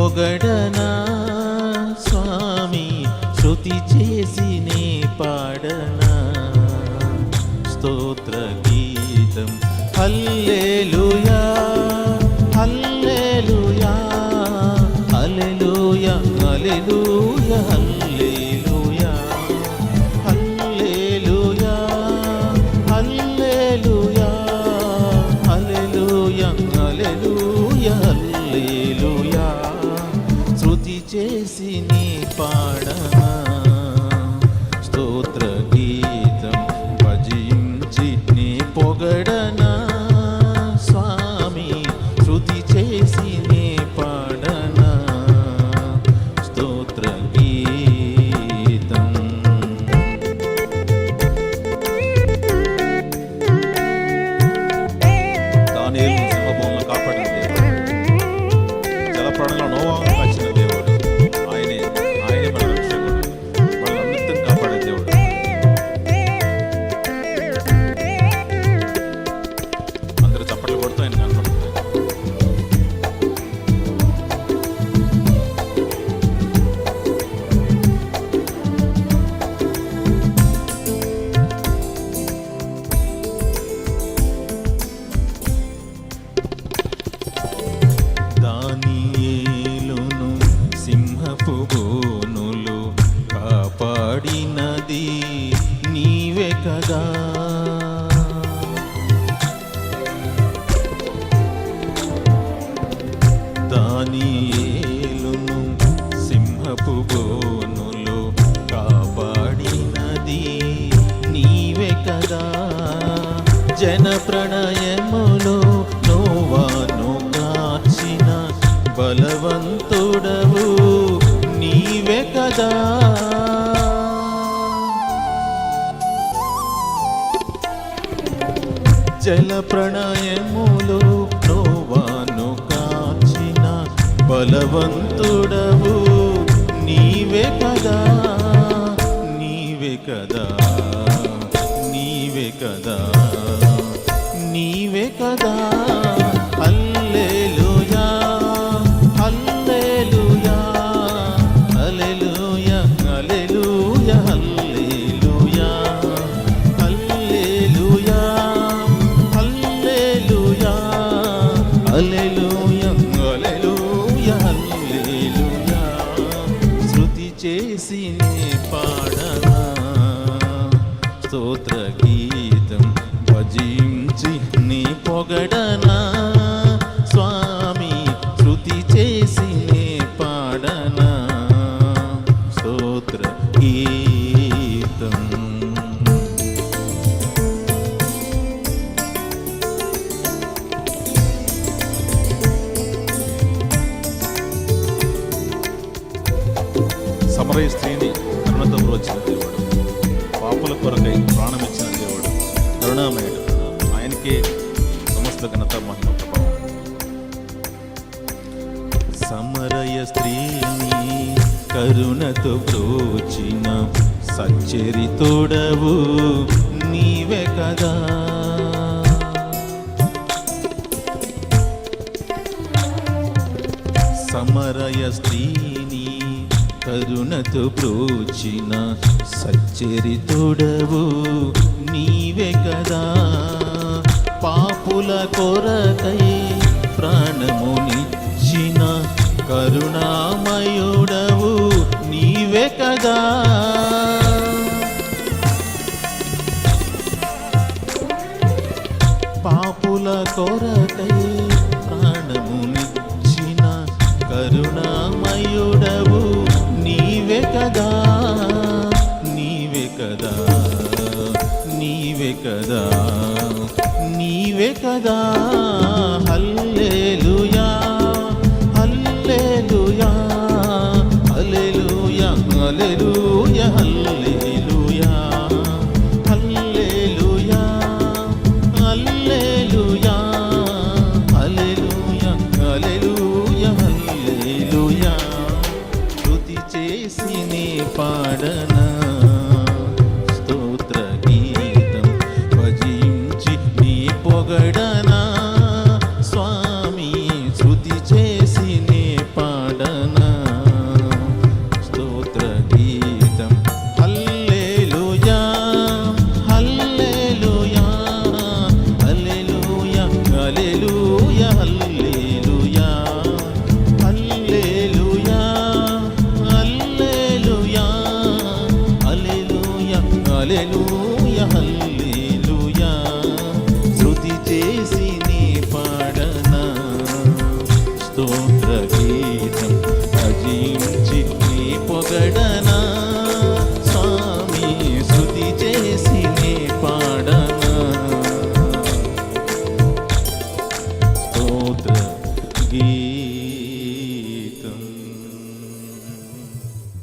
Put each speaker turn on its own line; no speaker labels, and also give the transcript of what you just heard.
పొగడనా స్వామి, శృతి చేసి నే పాడనా స్తోత్ర గీతం. హల్లెలూయా హల్లెలూయా హల్లెలూయా హల్లెలూయా హల్లెలూయా హల్లెలూయా హల్లెలూయా హల్లెలూయా హల్లెలూయా హల్లెలూయా. శృతి చేసి నీ పాడనా స్తోత్ర గీతం. భజించి నీ పొగడనా స్వామి, శృతి చేసి నీ పాడనా స్తోత్ర గీతం. దానియేలును సింహభూములను కాపాడిన దేవుడు, జలప్రాణుల నోవాహును కాచిన దేవుడు, ఆయనే మన రక్షకుడు, వాళ్ళందరితో కాపాడే దేవుడు. అందరూ చప్పట్లు కొడుతూ ఆయన కనపడుతుంది. దానియేలును సింహపు బోనులు కాపాడినది నీవే కదా. దానియేలును సింహపు బోనులు కాపాడినది నీవే కదా. జన ప్రణయములో నోవాను కాచిన బలవంతుడవు నీవే కదా. జల ప్రణయములో నోవాను కాచిన బలవంతుడవు నీవే కదా. నీవే కదా నీవే కదా నీవే కదా. హల్లెలూయా హల్లెలూయా హల్లెలూయా హల్లెలూయా హల్లెలూయా హల్లెలూయా హల్లెలూయా హల్లెలూయా హల్లెలూయా హల్లెలూయా. శృతి చేసి నీ పాడనా స్తోత్ర గీతం. భజించి నీ పొగడనా స్వామి, శృతి చేసి నీ పాడనా స్తోత్ర గీతం. సమరయ స్త్రీని కరుణతో బ్రోచిన దేవుడు, పాపుల కొరకై ప్రాణమిచ్చిన దేవుడు, కరుణామయుడు, ఆయనకే సమస్త ఘనత మహిమ ప్రభావం. సమరయ స్త్రీని కరుణతో బ్రోచిన సచ్చరితోడవు నీవే కదా. సమరయ స్త్రీని కరుణతో బ్రోచిన సచ్చరితోడవు నీవే కదా. పాపుల కొరకై ప్రాణమునిచ్చిన కరుణామయుడవు నీవే కదా. పాపుల కొరకై ప్రాణమునిచ్చిన కరుణామయుడవు నీవే కదా. నీవే కదా నీవే కదా నీవే కదా. హల్లెలూయా హల్లెలూయా హల్లెలూయా హల్లెలూయా హల్లెలూయా హల్లెలూయా హల్లెలూయా హల్లెలూయా హల్లెలూయా హల్లెలూయా. శృతి చేసి నీ పాడనా స్తోత్ర గీతం. భజించి నీ పొగడనా స్వామి, శృతి చేసి నీ పాడనా గీత